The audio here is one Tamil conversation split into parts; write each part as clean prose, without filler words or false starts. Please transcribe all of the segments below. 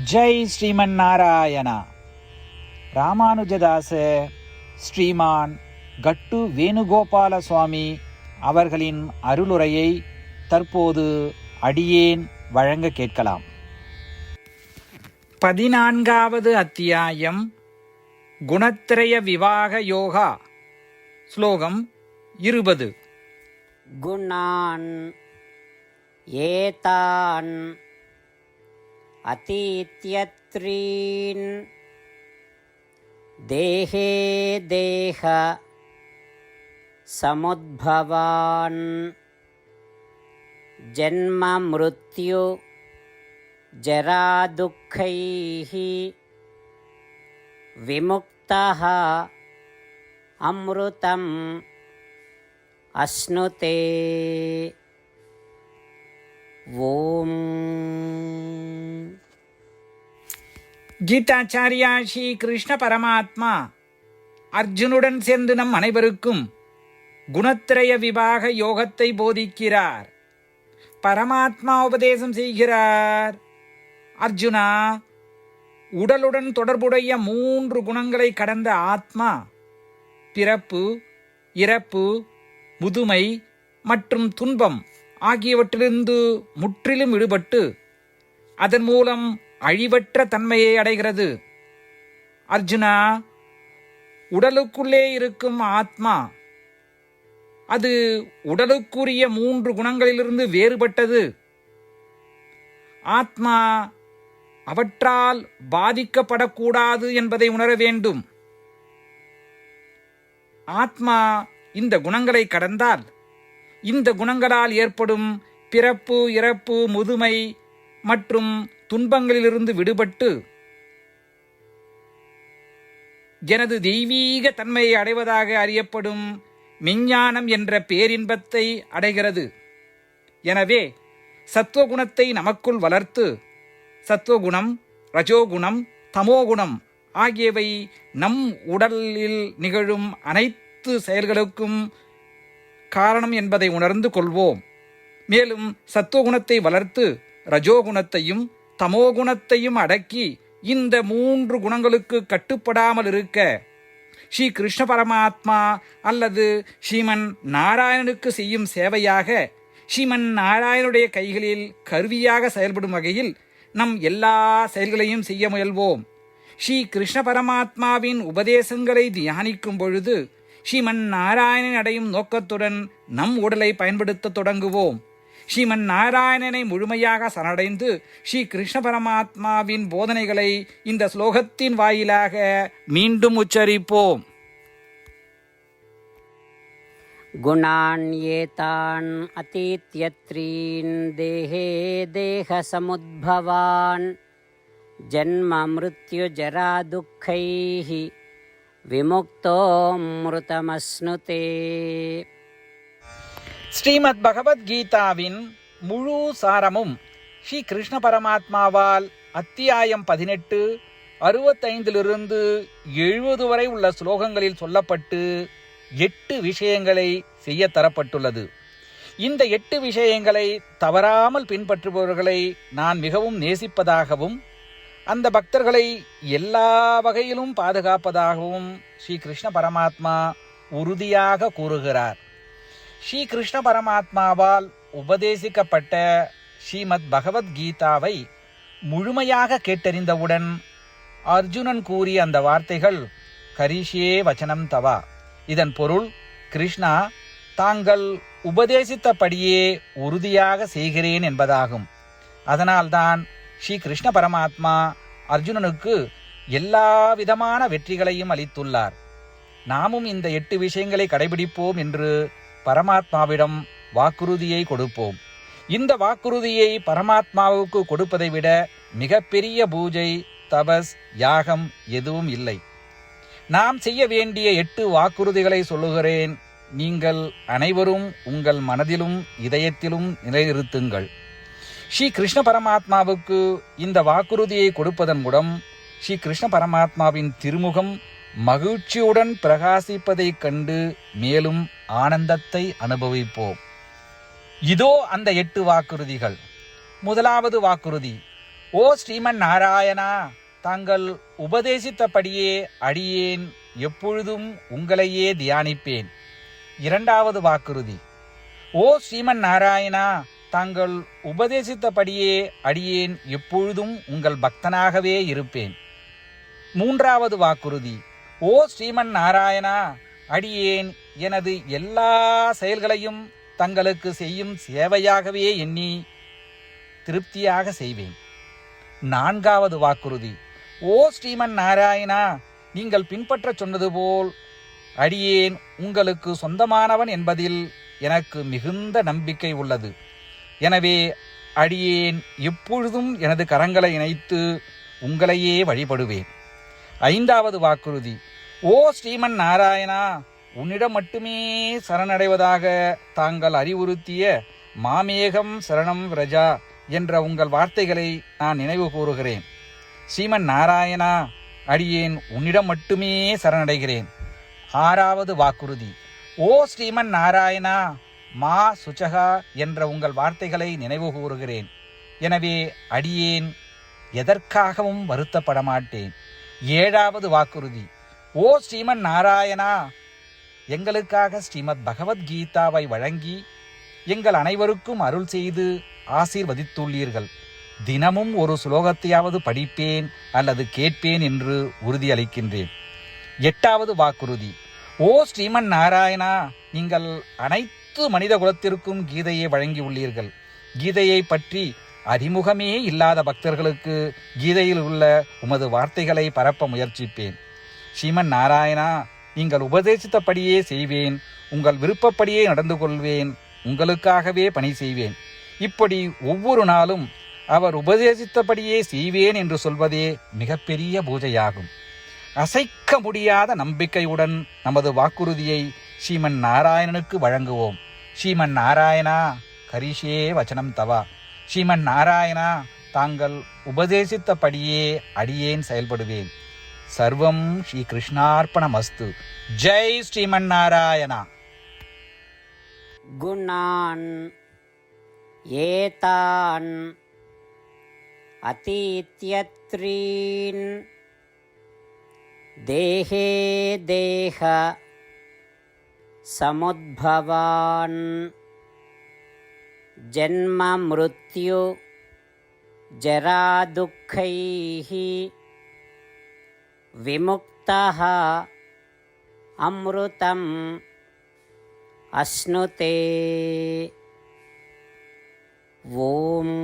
ஜெய் ஸ்ரீமன் நாராயணா. ராமானுஜதாச ஸ்ரீமான் கட்டு வேணுகோபால சுவாமி அவர்களின் அருளுரையை தற்போது அடியேன் வழங்க கேட்கலாம். 14வது அத்தியாயம் குணத்ரய விவாக யோகா. ஸ்லோகம் 20. குணான் ஏதான் அதீத்யத்ரீன் தேஹே தேஹ சமுத்பவான் ஜன்ம மிருத்யு ஜரா துக்கைஹி விமுக்தஹ அம்ருதம் அஸ்னுதே. ஓம். கீதாச்சாரியா ஸ்ரீ கிருஷ்ண பரமாத்மா அர்ஜுனுடன் சேர்ந்து நம் அனைவருக்கும் குணத்ரய விபாக யோகத்தை போதிக்கிறார். பரமாத்மா உபதேசம் செய்கிறார். அர்ஜுனா, உடலுடன் தொடர்புடைய 3 குணங்களை கடந்த ஆத்மா பிறப்பு, இறப்பு, முதுமை மற்றும் துன்பம் ஆகியவற்றிலிருந்து முற்றிலும் விடுபட்டு அதன் மூலம் அழிவற்ற தன்மையை அடைகிறது. அர்ஜுனா, உடலுக்குள்ளே இருக்கும் ஆத்மா அது உடலுக்குரிய 3 குணங்களிலிருந்து வேறுபட்டது. ஆத்மா அவற்றால் பாதிக்கப்படக்கூடாது என்பதை உணர வேண்டும். ஆத்மா இந்த குணங்களை கடந்தால் இந்த குணங்களால் ஏற்படும் பிறப்பு, இறப்பு, முதுமை மற்றும் துன்பங்களிலிருந்து விடுபட்டு எனது தெய்வீக தன்மையை அடைவதாக அறியப்படும் மெஞ்ஞானம் என்ற பேரின்பத்தை அடைகிறது. எனவே சத்துவகுணத்தை நமக்குள் வளர்த்து சத்துவகுணம், ரஜோகுணம், தமோகுணம் ஆகியவை நம் உடலில் நிகழும் அனைத்து செயல்களுக்கும் காரணம் என்பதை உணர்ந்து கொள்வோம். மேலும் சத்துவகுணத்தை வளர்த்து ரஜோகுணத்தையும் தமோகுணத்தையும் அடக்கி இந்த 3 குணங்களுக்கு கட்டுப்படாமல் இருக்க ஸ்ரீ கிருஷ்ண பரமாத்மா அல்லது ஸ்ரீமன் நாராயணனுக்கு செய்யும் சேவையாக ஸ்ரீமன் நாராயணனுடைய கைகளில் கருவியாக செயல்படும் வகையில் நம் எல்லா செயல்களையும் செய்ய முயல்வோம். ஸ்ரீ கிருஷ்ண பரமாத்மாவின் உபதேசங்களை தியானிக்கும் பொழுது ஸ்ரீமன் நாராயணன் அடையும் நோக்கத்துடன் நம் உடலை பயன்படுத்த தொடங்குவோம். ஸ்ரீமன் நாராயணனை முழுமையாக சரணடைந்து ஸ்ரீ கிருஷ்ண பரமாத்மாவின் போதனைகளை இந்த ஸ்லோகத்தின் வாயிலாக மீண்டும் உச்சரிப்போம். குணான் ஏதான் அதீத்யத்ரீன் தேஹே தேஹ சமுத்பவான் ஜன்ம மிருத்யு ஜரா துக்கைஹி விமுக்தோம்ருதமஸ்னுதே. ஸ்ரீமத் பகவத்கீதாவின் முழு சாரமும் ஸ்ரீ கிருஷ்ண பரமாத்மாவால் அத்தியாயம் 18, 65 70 வரை உள்ள ஸ்லோகங்களில் சொல்லப்பட்டு 8 விஷயங்களை செய்ய தரப்பட்டுள்ளது. இந்த 8 விஷயங்களை தவறாமல் பின்பற்றுபவர்களை நான் மிகவும் நேசிப்பதாகவும் அந்த பக்தர்களை எல்லா வகையிலும் பாதுகாப்பதாகவும் ஸ்ரீ கிருஷ்ண பரமாத்மா உறுதியாக கூறுகிறார். ஸ்ரீ கிருஷ்ண பரமாத்மாவால் உபதேசிக்கப்பட்ட ஸ்ரீமத் பகவத்கீதாவை முழுமையாக கேட்டறிந்தவுடன் அர்ஜுனன் கூறிய அந்த வார்த்தைகள் கரிஷ்யே வச்சனம் தவா. இதன் பொருள், கிருஷ்ணா, தாங்கள் உபதேசித்தபடியே உறுதியாக செய்கிறேன் என்பதாகும். அதனால்தான் ஸ்ரீ கிருஷ்ண பரமாத்மா அர்ஜுனனுக்கு எல்லா விதமான வெற்றிகளையும் அளித்துள்ளார். நாமும் இந்த 8 விஷயங்களை கடைபிடிப்போம் என்று பரமாத்மாவிடம் வாக்குறுதியை கொடுப்போம். இந்த வாக்குறுதியை பரமாத்மாவுக்கு கொடுப்பதை விட மிகப்பெரிய பூஜை, தபஸ், யாகம் எதுவும் இல்லை. நாம் செய்ய வேண்டிய 8 வாக்குறுதிகளை சொல்லுகிறேன். நீங்கள் அனைவரும் உங்கள் மனதிலும் இதயத்திலும் நிலைநிறுத்துங்கள். ஸ்ரீ கிருஷ்ண பரமாத்மாவுக்கு இந்த வாக்குறுதியை கொடுப்பதன் மூலம் ஸ்ரீ கிருஷ்ண பரமாத்மாவின் திருமுகம் மகிழ்ச்சியுடன் பிரகாசிப்பதைக் கண்டு மேலும் ஆனந்தத்தை அனுபவிப்போம். இதோ அந்த 8 வாக்குறுதிகள். முதலாவது வாக்குறுதி, ஓ ஸ்ரீமன் நாராயணா, தாங்கள் உபதேசித்தபடியே அடியேன் எப்பொழுதும் உங்களையே தியானிப்பேன். இரண்டாவது வாக்குறுதி. ஓ ஸ்ரீமன் நாராயணா, தாங்கள் உபதேசித்தபடியே அடியேன் எப்பொழுதும் உங்கள் பக்தனாகவே இருப்பேன். மூன்றாவது வாக்குறுதி. ஓ ஸ்ரீமன் நாராயணா, அடியேன் எனது எல்லா செயல்களையும் தங்களுக்கு செய்யும் சேவையாகவே எண்ணி திருப்தியாக செய்வேன். நான்காவது வாக்குறுதி. ஓ ஸ்ரீமன் நாராயணா, நீங்கள் பின்பற்றச் சொன்னது போல் அடியேன் உங்களுக்கு சொந்தமானவன் என்பதில் எனக்கு மிகுந்த நம்பிக்கை உள்ளது. எனவே அடியேன் எப்பொழுதும் எனது கரங்களை இணைத்து உங்களையே வழிபடுவேன். ஐந்தாவது வாக்குறுதி. ஓ ஸ்ரீமன் நாராயணா, உன்னிடம் மட்டுமே சரணடைவதாக தாங்கள் அறிவுறுத்திய மாமேகம் சரணம் விரஜா என்ற உங்கள் வார்த்தைகளை நான் நினைவு கூறுகிறேன். ஸ்ரீமன் நாராயணா, அடியேன் உன்னிடம் மட்டுமே சரணடைகிறேன். ஆறாவது வாக்குறுதி. ஓ ஸ்ரீமன் நாராயணா, மா சுச்சகா என்ற உங்கள் வார்த்தைகளை நினைவு கூறுகிறேன். எனவே அடியேன் எதற்காகவும் வருத்தப்பட மாட்டேன். ஏழாவது வாக்குறுதி. ஓ ஸ்ரீமன் நாராயணா, எங்களுக்காக ஸ்ரீமத் பகவத்கீதாவை வழங்கி எங்கள் அனைவருக்கும் அருள் செய்து ஆசீர்வதித்துள்ளீர்கள். தினமும் ஒரு ஸ்லோகத்தையாவது படிப்பேன் அல்லது கேட்பேன் என்று உறுதியளிக்கின்றேன். எட்டாவது வாக்குறுதி. ஓ ஸ்ரீமன் நாராயணா, நீங்கள் அனைத்து மனித குலத்திற்கும் கீதையை வழங்கியுள்ளீர்கள். கீதையை பற்றி அறிமுகமே இல்லாத பக்தர்களுக்கு கீதையில் உள்ள உமது வார்த்தைகளை பரப்ப முயற்சிப்பேன். ஸ்ரீமன் நாராயணா, நீங்கள் உபதேசித்தபடியே செய்வேன். உங்கள் விருப்பப்படியே நடந்து கொள்வேன். உங்களுக்காகவே பணி செய்வேன். இப்படி ஒவ்வொரு நாளும் அவர் உபதேசித்தபடியே செய்வேன் என்று சொல்வதே மிகப்பெரிய பூஜையாகும். அசைக்க முடியாத நம்பிக்கையுடன் நமது வாக்குறுதியை ஸ்ரீமன் நாராயணனுக்கு வழங்குவோம். ஸ்ரீமன் நாராயணா, கரிஷே வச்சனம் தவா. ஸ்ரீமன் நாராயணா, தாங்கள் உபதேசித்தபடியே அடியேன் செயல்படுவேன். சர்வம் ஸ்ரீ கிருஷ்ணார்ப்பணமஸ்து. ஜெய் ஸ்ரீமன் நாராயணா. குணான் ஏதான் அதீத்யத்ரீன் தேஹே தேஹ சமுத்பவான் ஜன்ம மிருத்யு ஜரா துக்கைஹி விமுக்தஹ அம்ருதம் அஸ்னுதே. ஓம்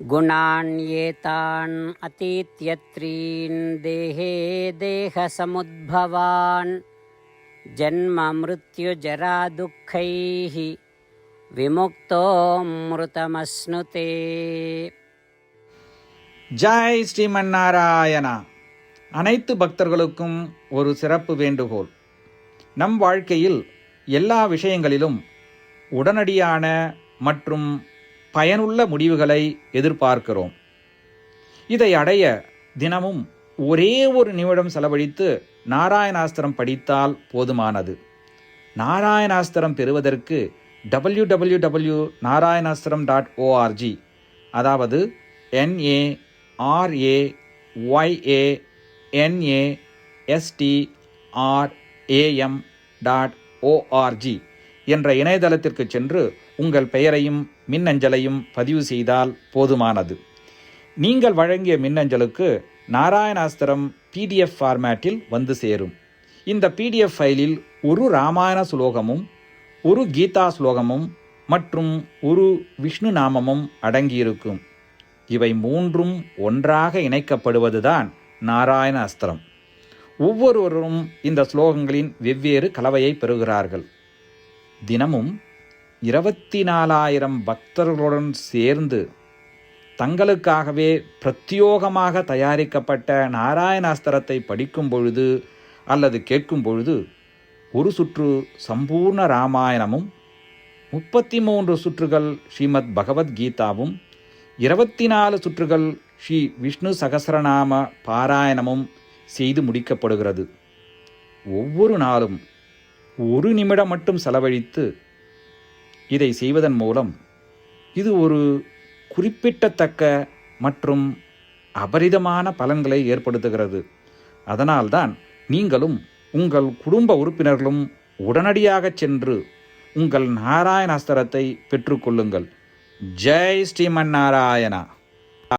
குணான்யேதான் அதீத்யத்ரீன் தேஹே தேஹ சமுத்பவான் ஜன்ம மிருத்யு ஜரா துக்கைஹி விமுக்தோம்ருதமஸ்னுதே. ஜெய் ஸ்ரீமன் நாராயணா. அனைத்து பக்தர்களுக்கும் ஒரு சிறப்பு வேண்டுகோள். நம் வாழ்க்கையில் எல்லா விஷயங்களிலும் உடனடியான மற்றும் பயனுள்ள முடிவுகளை எதிர்பார்க்கிறோம். இதை அடைய தினமும் ஒரே ஒரு நிமிடம் செலவழித்து நாராயணாஸ்திரம் படித்தால் போதுமானது. நாராயணாஸ்திரம் பெறுவதற்கு www.narayanaastram.org, அதாவது NARAYANASTRAM.org என்ற இணையதளத்திற்கு சென்று உங்கள் பெயரையும் மின்னஞ்சலையும் பதிவு செய்தால் போதுமானது. நீங்கள் வழங்கிய மின்னஞ்சலுக்கு நாராயணாஸ்திரம் PDF ஃபார்மேட்டில் வந்து சேரும். இந்த PDF ஃபைலில் ஒரு ராமாயண ஸ்லோகமும் ஒரு கீதா ஸ்லோகமும் மற்றும் ஒரு விஷ்ணு நாமமும் அடங்கியிருக்கும். இவை மூன்றும் ஒன்றாக இணைக்கப்படுவதுதான் நாராயண அஸ்திரம். ஒவ்வொருவரும் இந்த ஸ்லோகங்களின் வெவ்வேறு கலவையை பெறுகிறார்கள். தினமும் 24,000 பக்தர்களுடன் சேர்ந்து தங்களுக்காகவே பிரத்யோகமாக தயாரிக்கப்பட்ட நாராயணாஸ்திரத்தை படிக்கும் பொழுது அல்லது கேட்கும் பொழுது ஒரு சுற்று சம்பூர்ண ராமாயணமும் 33 சுற்றுகள் ஸ்ரீமத் பகவத்கீதாவும் 24 சுற்றுகள் ஸ்ரீ விஷ்ணு சகஸ்ரநாம பாராயணமும் செய்து முடிக்கப்படுகிறது. ஒவ்வொரு நாளும் ஒரு நிமிடம் மட்டும் செலவழித்து இதை செய்வதன் மூலம் இது ஒரு குறிப்பிடத்தக்க மற்றும் அபரிதமான பலன்களை ஏற்படுத்துகிறது. அதனால்தான் நீங்களும் உங்கள் குடும்ப உறுப்பினர்களும் உடனடியாக சென்று உங்கள் நாராயணாஸ்திரத்தை பெற்றுக்கொள்ளுங்கள். ஜெய் ஸ்ரீமன் நாராயணா.